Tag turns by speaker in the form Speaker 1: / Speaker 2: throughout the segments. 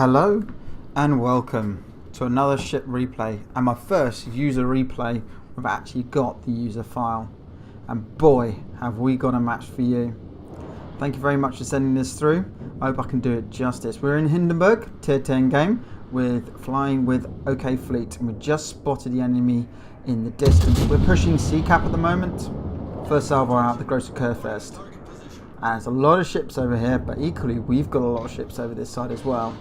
Speaker 1: Hello and welcome to another ship replay, and my first user replay. We've actually got the user file, and boy have we got a match for you. Thank you very much for sending this through. I hope I can do it justice. We're in Hindenburg, tier 10 game, with flying with OK Fleet, and we just spotted the enemy in the distance. We're pushing C cap at the moment. First salvo out the Grosser Kurfürst. And there's a lot of ships over here, but equally we've got a lot of ships over this side as well.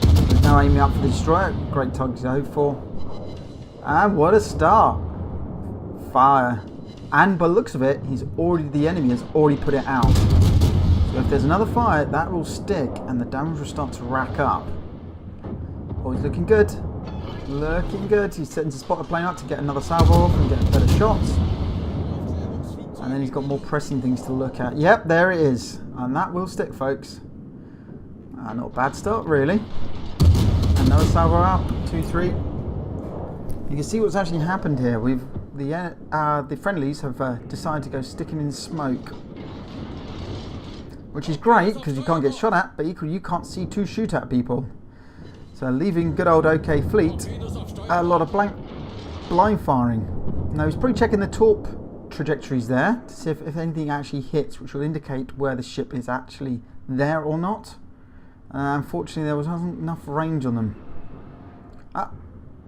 Speaker 1: We're now aiming up for the destroyer. Great target to go for. And what a start. Fire. And by the looks of it, the enemy has already put it out. So if there's another fire, that will stick and the damage will start to rack up. Oh, he's looking good. Looking good. He's setting to spot the plane up to get another salvo off and get better shots. And then he's got more pressing things to look at. Yep, there it is. And that will stick, folks. Not a bad start, really. Another salvo out. 2-3. You can see what's actually happened here. The friendlies have decided to go sticking in smoke. Which is great, because you can't get shot at, but equally you can't see to shoot at people. So leaving good old OK Fleet a lot of blind firing. Now he's probably checking the torp trajectories there to see if anything actually hits, which will indicate where the ship is actually there or not. Unfortunately, there wasn't enough range on them.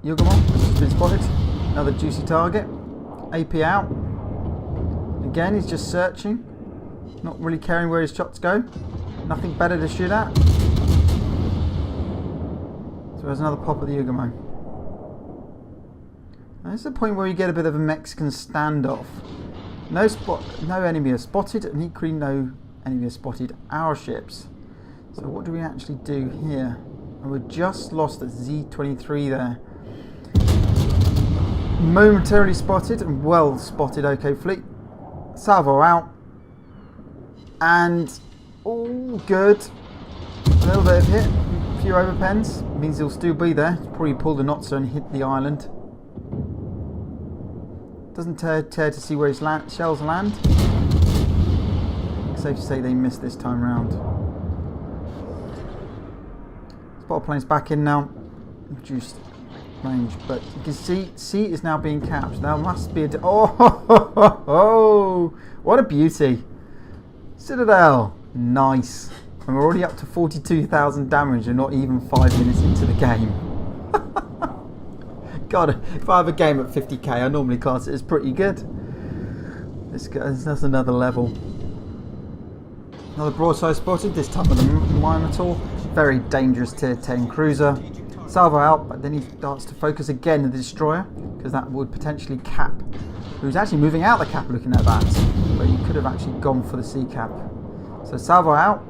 Speaker 1: Yugamon has been spotted. Another juicy target. AP out. Again, he's just searching, not really caring where his shots go. Nothing better to shoot at. So there's another pop at the Yugamon. This is the point where you get a bit of a Mexican standoff. No enemy has spotted, and equally no enemy has spotted our ships. So what do we actually do here? And we've just lost at Z23 there. Momentarily spotted and well spotted OK Fleet. Salvo out. And all good. A little bit of hit. A few overpens. Means he'll still be there. He's probably pulled a Notzer and hit the island. Doesn't tear to see where his shells land. Safe to say they missed this time round. Spot plane's back in now. Reduced range, but you can see C is now being capped. There must be a what a beauty. Citadel, nice. And we're already up to 42,000 damage and not even 5 minutes into the game. God, if I have a game at 50k, I normally class it as pretty good. That's another level. Another broadside spotted, this time with a Minotaur. Very dangerous tier 10 cruiser. Salvo out, but then he starts to focus again on the destroyer, because that would potentially cap. Who's actually moving out the cap looking at that, but he could have actually gone for the C cap. So salvo out.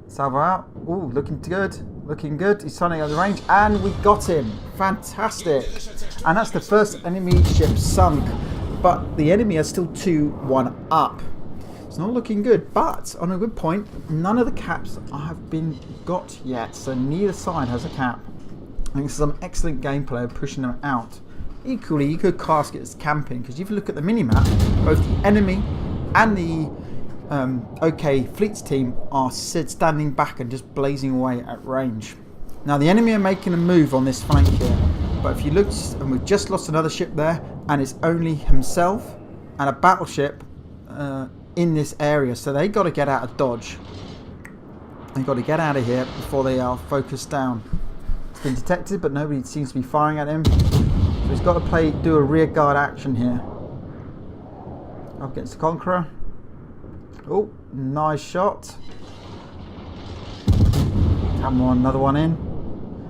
Speaker 1: Salvo out. Ooh, looking good. Looking good. He's signing out the range, and we got him. Fantastic. And that's the first enemy ship sunk, but the enemy are still 2-1 up. It's not looking good, but on a good point, none of the caps have been got yet, so neither side has a cap. I think some excellent gameplay of pushing them out. Equally, you could cast it as camping, because if you look at the minimap, both the enemy and the OK Fleet's team are standing back and just blazing away at range. Now the enemy are making a move on this flank here, but if you look, and we've just lost another ship there, and it's only himself and a battleship in this area, so they got to get out of dodge. They've got to get out of here before they are focused down. It's been detected, but nobody seems to be firing at him, so he's got to do a rear guard action here. Up against the Conqueror. Oh, nice shot. Come on, another one in.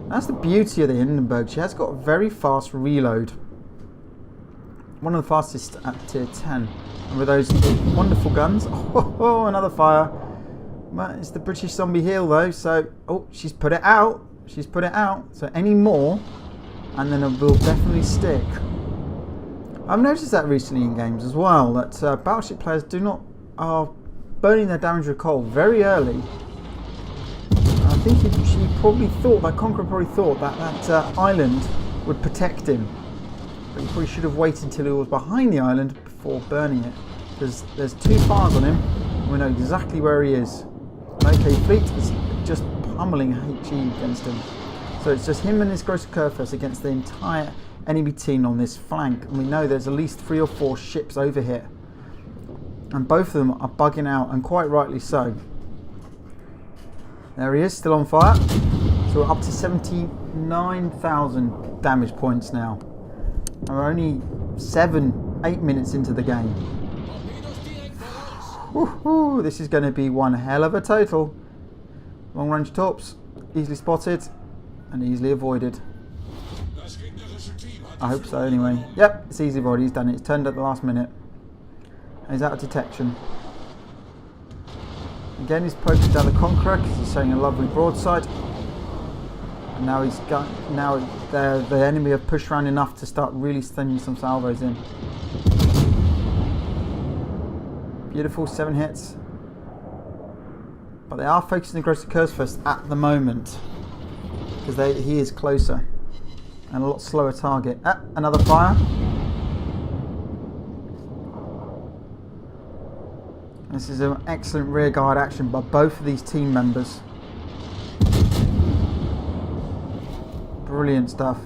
Speaker 1: That's the beauty of the Hindenburg. She has got a very fast reload. One of the fastest at tier 10. And with those wonderful guns. Oh, another fire. Well, it's the British zombie heel though. So, oh, she's put it out. She's put it out. So any more, and then it will definitely stick. I've noticed that recently in games as well, that battleship players are burning their damage recoil very early. I think she probably thought, that Conqueror probably thought that island would protect him. But he probably should have waited until he was behind the island before burning it. Because there's 2 fires on him, and we know exactly where he is. OK Fleet is just pummeling HE against him. So it's just him and his Gross Kurfürst against the entire enemy team on this flank. And we know there's at least 3 or 4 ships over here. And both of them are bugging out, and quite rightly so. There he is, still on fire. So we're up to 79,000 damage points now. And we're only 8 minutes into the game. Woohoo! This is going to be one hell of a total. Long range torps, easily spotted and easily avoided. I hope so anyway. Yep, it's easily avoided. He's done it. It's turned at the last minute. And he's out of detection. Again, he's approaching down the Conqueror because he's showing a lovely broadside. And now he's got. Now the enemy have pushed around enough to start really sending some salvos in. Beautiful, 7 hits. But they are focusing the Gross Kurfürst at the moment because he is closer and a lot slower target. Another fire. This is an excellent rearguard action by both of these team members. Brilliant stuff.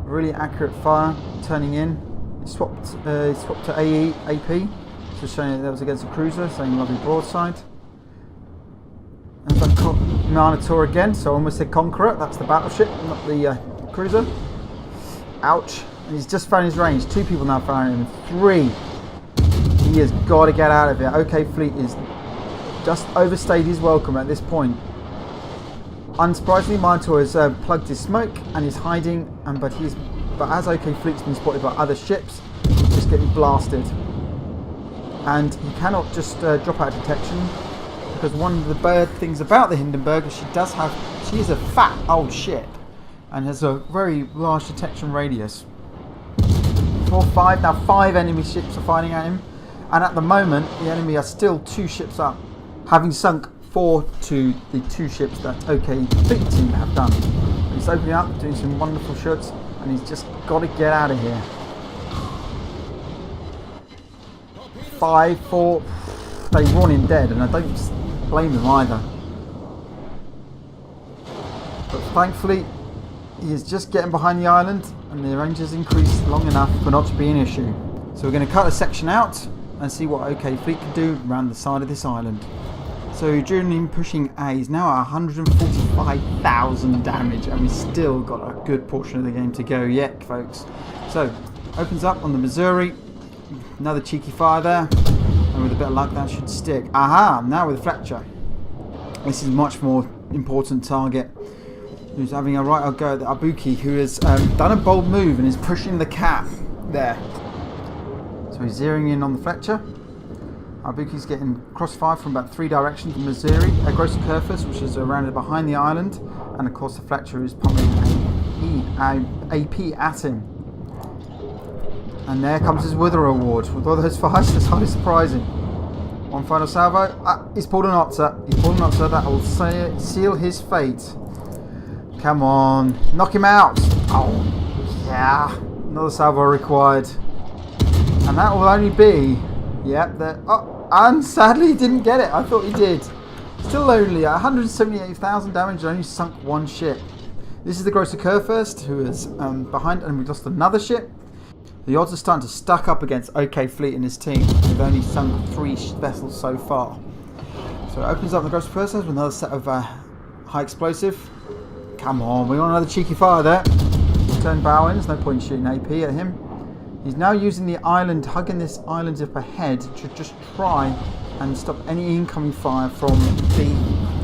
Speaker 1: Really accurate fire, turning in. He swapped to AE, AP, just showing that was against a cruiser, saying lovely broadside. And that Minotaur again, so I almost said Conqueror, that's the battleship, not the cruiser. Ouch. And he's just found his range. 2 people now firing him. 3. He has got to get out of here. OK Fleet is just overstayed his welcome at this point. Unsurprisingly, Minotaur has plugged his smoke and is hiding, but as OK Fleet's been spotted by other ships, he's just getting blasted. And he cannot just drop out of detection, because one of the bad things about the Hindenburg is she is a fat old ship and has a very large detection radius. 4, 5, now 5 enemy ships are fighting at him. And at the moment, the enemy are still 2 ships up, having sunk 4 to the 2 ships that OK Fleet team have done. He's opening up, doing some wonderful shots, and he's just got to get out of here. 5, 4, they run him dead, and I don't blame them either. But thankfully, he is just getting behind the island, and the range has increased long enough for not to be an issue. So we're going to cut a section out and see what OK Fleet can do around the side of this island. So during him pushing A, he's now at 145,000 damage, and we've still got a good portion of the game to go yet, folks. So opens up on the Missouri, another cheeky fire there, and with a bit of luck that should stick. Aha! Now with Fletcher. This is a much more important target. Who's having a right old go at the Abuki, who has done a bold move and is pushing the cap there. So he's zeroing in on the Fletcher. Abuki's getting crossfire from about 3 directions from Missouri. A Gross Kurfürst, which is surrounded behind the island, and of course the Fletcher is pummeling AP at him. And there comes his Wither Award. With all those fires, it's highly surprising. One final salvo. He's pulled an Otzer. He's pulled an Otzer. That will seal his fate. Come on. Knock him out. Oh, yeah. Another salvo required. And that will only be... Yep. And sadly he didn't get it. I thought he did. Still only 178,000 damage and only sunk 1 ship. This is the Gross Kurfürst, who is behind, and we lost another ship. The odds are starting to stack up against OK Fleet and his team. They've only sunk 3 vessels so far. So it opens up the Gross Kurfürst with another set of high explosive. Come on, we want another cheeky fire there. Turn bow in, there's no point shooting AP at him. He's now using the island, hugging this island up ahead to just try and stop any incoming fire from B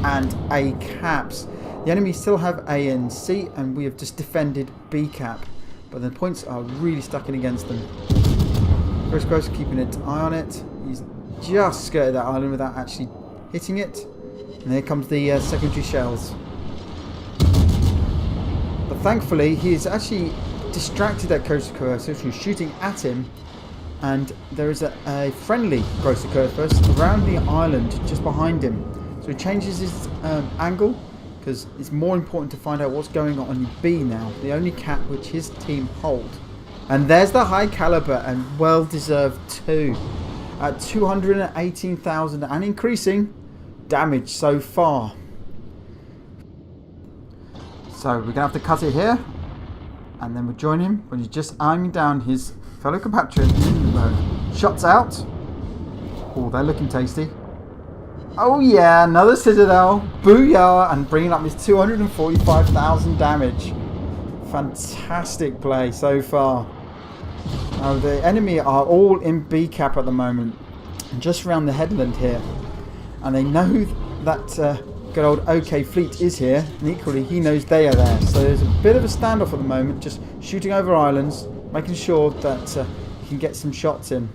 Speaker 1: and A caps. The enemy still have A and C, and we have just defended B cap. But the points are really stuck in against them. Gross keeping an eye on it. He's just skirted that island without actually hitting it. And here comes the secondary shells. But thankfully, he's actually distracted that Gross Kurfürst, who's shooting at him. And there is a friendly Gross Kurfürst around the island just behind him. So he changes his angle, because it's more important to find out what's going on B now, the only cap which his team hold. And there's the high caliber, and well deserved too, at 218,000 and increasing damage so far. So we're going to have to cut it here. And then we'll join him when he's just aiming down his fellow compatriot, Hindenburg. Shots out. Oh, they're looking tasty. Oh yeah, another Citadel. Booyah! And bringing up his 245,000 damage. Fantastic play so far. Now the enemy are all in B cap at the moment. Just around the headland here. And they know that good old OK Fleet is here. And equally he knows they are there. So there's a bit of a standoff at the moment. Just shooting over islands. Making sure that he can get some shots in.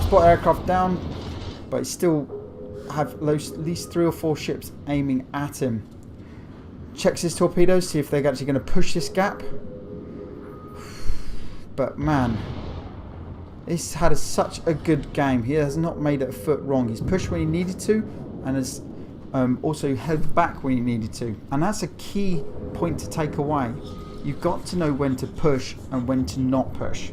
Speaker 1: Spot aircraft down. But he still have at least 3 or 4 ships aiming at him. Checks his torpedoes, see if they're actually going to push this gap. But man, he's had such a good game. He has not made it a foot wrong. He's pushed when he needed to, and has also held back when he needed to. And that's a key point to take away. You've got to know when to push and when to not push.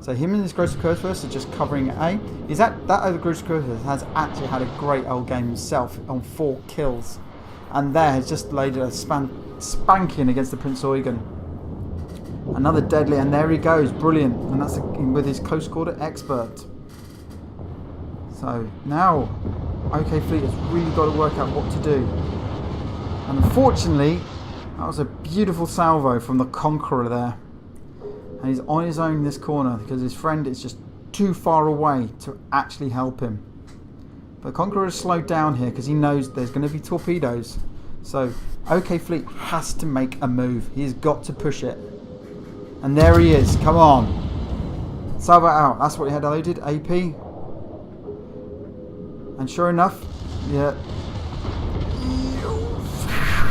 Speaker 1: So him and his Grosser Kurfürst are just covering A. That other Grosser Kurfürst has actually had a great old game himself on 4 kills. And there has just laid a spanking against the Prinz Eugen. Another deadly, and there he goes, brilliant. And that's with his close quarter expert. So now, OK Fleet has really got to work out what to do. And unfortunately, that was a beautiful salvo from the Conqueror there. And he's on his own in this corner because his friend is just too far away to actually help him. But Conqueror is slowed down here because he knows there's going to be torpedoes. So OK Fleet has to make a move. He's got to push it. And there he is. Come on. Salvo out. That's what he had loaded. AP. And sure enough, yeah.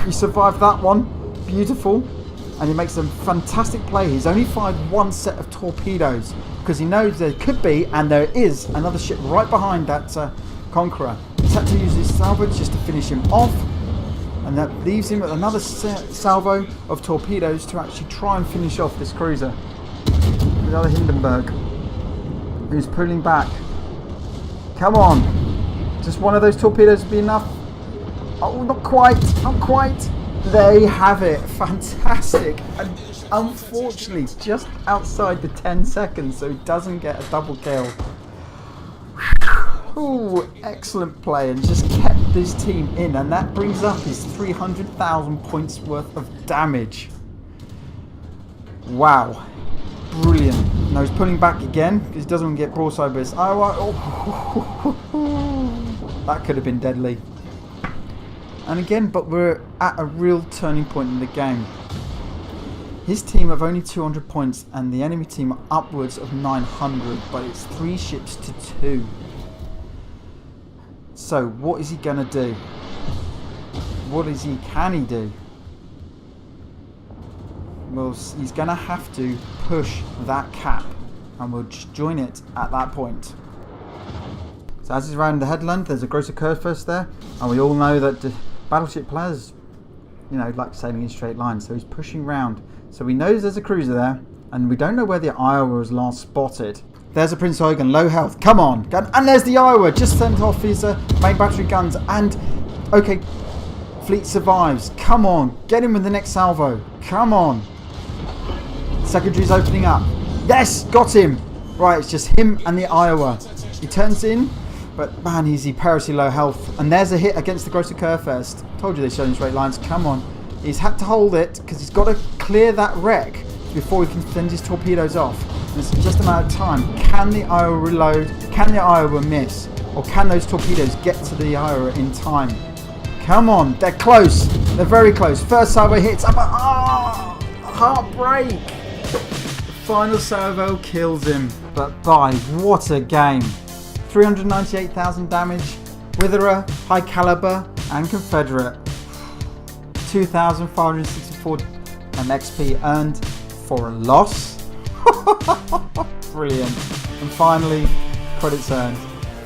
Speaker 1: He survived that one. Beautiful. And he makes a fantastic play. He's only fired 1 set of torpedoes because he knows there could be, and there is, another ship right behind that Conqueror. He's had to use his salvage just to finish him off, and that leaves him with another salvo of torpedoes to actually try and finish off this cruiser. Another Hindenburg, who's pulling back. Come on, just one of those torpedoes would be enough. Oh, not quite, not quite. They have it. Fantastic. And unfortunately, just outside the 10 seconds, so he doesn't get a double kill. Ooh, excellent play, and just kept this team in, and that brings up his 300,000 points worth of damage. Wow. Brilliant. Now he's pulling back again because he doesn't want to get broadside by his Iowa. Oh, that could have been deadly. And again, but we're at a real turning point in the game. His team have only 200 points and the enemy team are upwards of 900, but it's 3 ships to 2. So what is he going to do? Can he do? Well, he's going to have to push that cap, and we'll just join it at that point. So as he's around the headland, there's a Grosser Kurfürst there, and we all know that the battleship players, you know, like sailing in straight lines, so he's pushing round. So he knows there's a cruiser there, and we don't know where the Iowa was last spotted. There's a Prinz Eugen, low health, come on, gun, and there's the Iowa, just sent off his main battery guns, and OK Fleet survives. Come on, get him with the next salvo, come on. Secondary's opening up. Yes, got him. Right, it's just him and the Iowa. He turns in, but man, he's perilously low health. And there's a hit against the Grosser Kurfürst. Told you they showed in straight lines. Come on. He's had to hold it because he's got to clear that wreck before he can send his torpedoes off. And it's just a matter of time. Can the Iowa reload? Can the Iowa miss? Or can those torpedoes get to the Iowa in time? Come on, they're close. They're very close. First salvo hits. Heartbreak. The final salvo kills him. But by what a game. 398,000 damage. Witherer, high caliber, and Confederate. 2,564 XP earned for a loss. Brilliant. And finally, credits earned.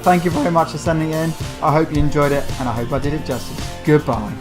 Speaker 1: Thank you very much for sending it in. I hope you enjoyed it, and I hope I did it justice. Goodbye.